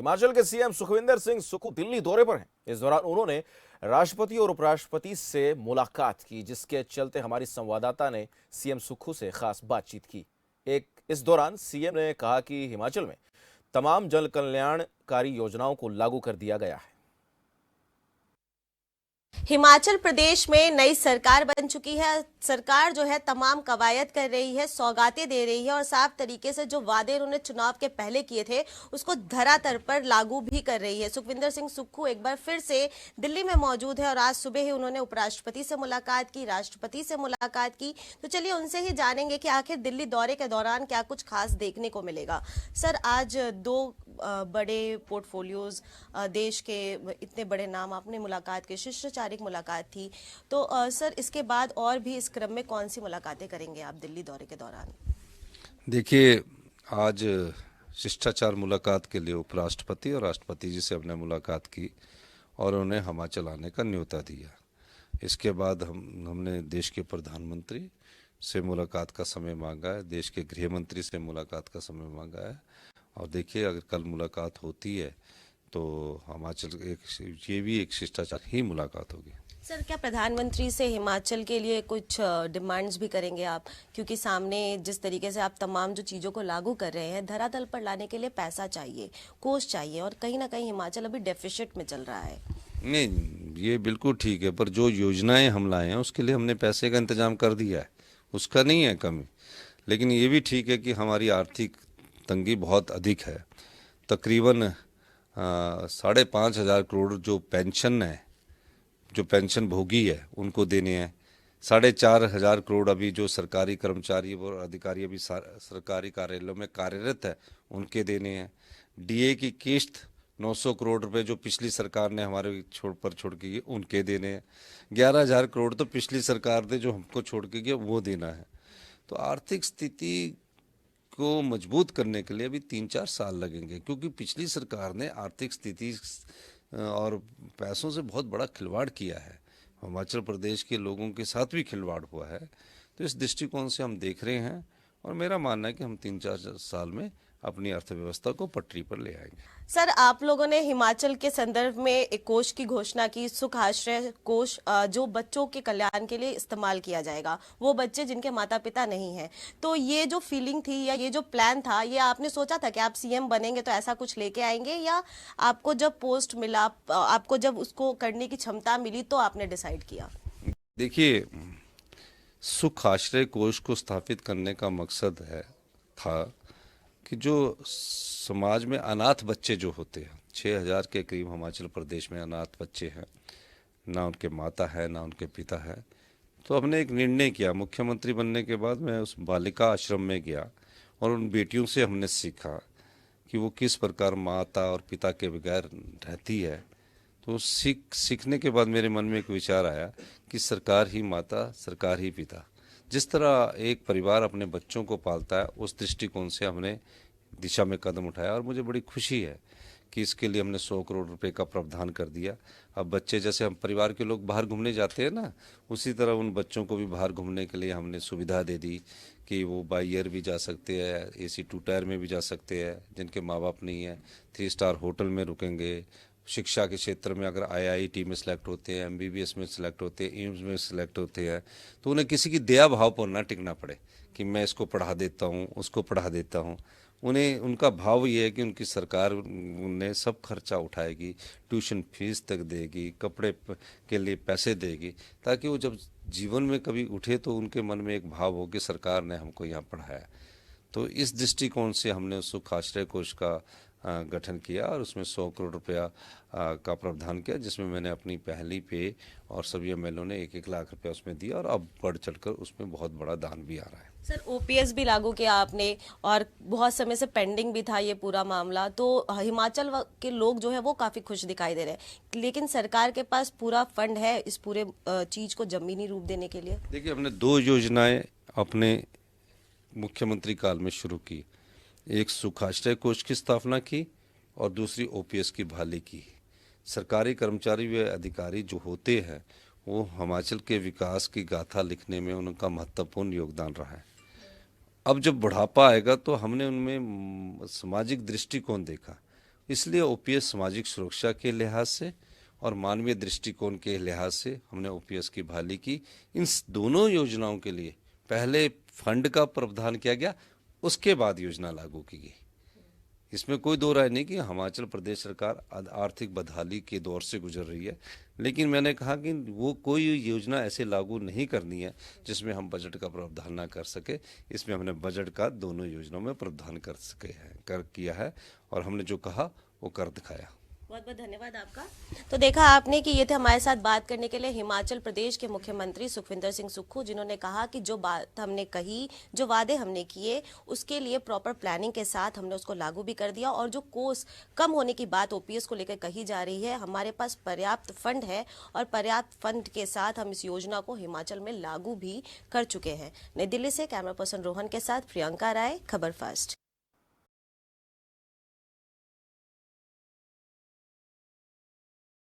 हिमाचल के सीएम सुखविंदर सिंह सुक्खू दिल्ली दौरे पर हैं। इस दौरान उन्होंने राष्ट्रपति और उपराष्ट्रपति से मुलाकात की, जिसके चलते हमारी संवाददाता ने सीएम सुक्खू से खास बातचीत की। इस दौरान सीएम ने कहा कि हिमाचल में तमाम जन कल्याणकारी योजनाओं को लागू कर दिया गया है। हिमाचल प्रदेश में नई सरकार बन चुकी है। सरकार जो है तमाम कवायद कर रही है, सौगातें दे रही है और साफ तरीके से जो वादे उन्होंने चुनाव के पहले किए थे उसको धरातल पर लागू भी कर रही है। सुखविंदर सिंह सुक्खू एक बार फिर से दिल्ली में मौजूद है और आज सुबह ही उन्होंने उपराष्ट्रपति से मुलाकात की, राष्ट्रपति से मुलाकात की। तो चलिए उनसे ही जानेंगे कि आखिर दिल्ली दौरे के दौरान क्या कुछ खास देखने को मिलेगा। सर, आज दो बड़े पोर्टफोलियोज, देश के इतने बड़े नाम, आपने मुलाकात की, शिष्टाचारिक मुलाकात थी, तो सर इसके बाद और भी इस क्रम में कौन सी मुलाकातें करेंगे आप दिल्ली दौरे के दौरान? देखिए, आज शिष्टाचार मुलाकात के लिए उपराष्ट्रपति और राष्ट्रपति जी से हमने मुलाकात की और उन्हें हिमाचल आने का न्योता दिया। इसके बाद हमने देश के प्रधानमंत्री से मुलाकात का समय मांगा है, देश के गृह मंत्री से मुलाकात का समय मांगा है। और देखिए, अगर कल मुलाकात होती है तो हिमाचल ये भी एक शिष्टाचार ही मुलाकात होगी। सर, क्या प्रधानमंत्री से हिमाचल के लिए कुछ डिमांड्स भी करेंगे आप? क्योंकि सामने जिस तरीके से आप तमाम जो चीज़ों को लागू कर रहे हैं, धरातल पर लाने के लिए पैसा चाहिए, कोष चाहिए और कहीं ना कहीं हिमाचल अभी डेफिसिट में चल रहा है। नहीं, ये बिल्कुल ठीक है, पर जो योजनाएं हम लाए हैं उसके लिए हमने पैसे का इंतजाम कर दिया है, उसका नहीं है कमी। लेकिन ये भी ठीक है कि हमारी आर्थिक तंगी बहुत अधिक है। तकरीबन 5,500 करोड़ जो पेंशन है, जो पेंशन भोगी है, उनको देने हैं। 4,500 करोड़ अभी जो सरकारी कर्मचारी और अधिकारी अभी सरकारी कार्यालयों में कार्यरत है, उनके देने हैं। डीए की किस्त 900 करोड़ रुपए जो पिछली सरकार ने हमारे छोड़ के गई, उनके देने हैं। 11,000 करोड़ तो पिछली सरकार ने जो हमको छोड़ के गया वो देना है। तो आर्थिक स्थिति को मजबूत करने के लिए अभी 3-4 साल लगेंगे, क्योंकि पिछली सरकार ने आर्थिक स्थिति और पैसों से बहुत बड़ा खिलवाड़ किया है। हिमाचल प्रदेश के लोगों के साथ भी खिलवाड़ हुआ है। तो इस दृष्टिकोण से हम देख रहे हैं और मेरा मानना है कि हम 3-4 साल में अपनी अर्थव्यवस्था को पटरी पर ले आएंगे। सर, आप लोगों ने हिमाचल के संदर्भ में एक कोष की घोषणा की, सुख आश्रय कोष, जो बच्चों के कल्याण के लिए इस्तेमाल किया जाएगा, वो बच्चे जिनके माता पिता नहीं हैं। तो ये जो फीलिंग थी या ये जो प्लान था, ये आपने सोचा था कि आप सीएम बनेंगे तो ऐसा कुछ लेके आएंगे, या आपको जब पोस्ट मिला, आपको जब उसको करने की क्षमता मिली तो आपने डिसाइड किया? देखिए, सुख आश्रय कोष को स्थापित करने का मकसद था कि जो समाज में अनाथ बच्चे जो होते हैं, 6,000 के करीब हिमाचल प्रदेश में अनाथ बच्चे हैं, ना उनके माता है ना उनके पिता है। तो हमने एक निर्णय किया, मुख्यमंत्री बनने के बाद मैं उस बालिका आश्रम में गया और उन बेटियों से हमने सीखा कि वो किस प्रकार माता और पिता के बगैर रहती है। तो सीखने के बाद मेरे मन में एक विचार आया कि सरकार ही माता, सरकार ही पिता। जिस तरह एक परिवार अपने बच्चों को पालता है, उस दृष्टिकोण से हमने दिशा में कदम उठाया और मुझे बड़ी खुशी है कि इसके लिए हमने 100 करोड़ रुपए का प्रावधान कर दिया। अब बच्चे, जैसे हम परिवार के लोग बाहर घूमने जाते हैं ना, उसी तरह उन बच्चों को भी बाहर घूमने के लिए हमने सुविधा दे दी कि वो बाई एयर भी जा सकते हैं, AC 2 टायर में भी जा सकते हैं, जिनके माँ बाप नहीं है, 3 स्टार होटल में रुकेंगे। शिक्षा के क्षेत्र में अगर IIT में सेलेक्ट होते हैं, MBBS में सेलेक्ट होते हैं, एम्स में सेलेक्ट होते हैं, तो उन्हें किसी की दया भाव पर ना टिकना पड़े कि मैं इसको पढ़ा देता हूँ, उसको पढ़ा देता हूँ। उन्हें उनका भाव ये है कि उनकी सरकार उन्हें सब खर्चा उठाएगी, ट्यूशन फीस तक देगी, कपड़े के लिए पैसे देगी, ताकि वो जब जीवन में कभी उठे तो उनके मन में एक भाव हो कि सरकार ने हमको यहाँ पढ़ाया। तो इस दृष्टिकोण से हमने सुख आश्रय कोष का गठन किया और उसमें 100 करोड़ रुपया का प्रावधान किया, जिसमें मैंने अपनी पहली पे और सभी MLO ने 1-1 लाख रुपया उसमें दिया और अब बढ़ चढ़कर उसमें बहुत बड़ा दान भी आ रहा है। सर, OPS भी लागू किया आपने और बहुत समय से पेंडिंग भी था ये पूरा मामला, तो हिमाचल के लोग जो है वो काफ़ी खुश दिखाई दे रहे हैं, लेकिन सरकार के पास पूरा फंड है इस पूरे चीज़ को ज़मीनी रूप देने के लिए? देखिए, हमने 2 योजनाएं अपने मुख्यमंत्री काल में शुरू की। एक सुख आश्रय कोष की स्थापना की और दूसरी OPS की बहाली की। सरकारी कर्मचारी व अधिकारी जो होते हैं, वो हिमाचल के विकास की गाथा लिखने में उनका महत्वपूर्ण योगदान रहा है। अब जब बुढ़ापा आएगा तो हमने उनमें सामाजिक दृष्टिकोण देखा। इसलिए ओपीएस सामाजिक सुरक्षा के लिहाज से और मानवीय दृष्टिकोण के लिहाज से हमने ओपीएस की बहाली की। इन दोनों योजनाओं के लिए पहले फंड का प्रावधान किया गया, उसके बाद योजना लागू की गई। इसमें कोई दो राय नहीं कि हिमाचल प्रदेश सरकार आर्थिक बदहाली के दौर से गुजर रही है, लेकिन मैंने कहा कि वो कोई योजना ऐसे लागू नहीं करनी है जिसमें हम बजट का प्रावधान ना कर सके। इसमें हमने बजट का दोनों योजनाओं में प्रावधान किया है और हमने जो कहा वो कर दिखाया। बहुत बहुत धन्यवाद आपका। तो देखा आपने कि ये थे हमारे साथ बात करने के लिए हिमाचल प्रदेश के मुख्यमंत्री सुखविंदर सिंह सुक्खू, जिन्होंने कहा कि जो बात हमने कही, जो वादे हमने किए, उसके लिए प्रॉपर प्लानिंग के साथ हमने उसको लागू भी कर दिया। और जो कोर्स कम होने की बात ओपीएस को लेकर कही जा रही है, हमारे पास पर्याप्त फंड है और पर्याप्त फंड के साथ हम इस योजना को हिमाचल में लागू भी कर चुके हैं। नई दिल्ली से कैमरा पर्सन रोहन के साथ प्रियंका राय, खबर फास्ट।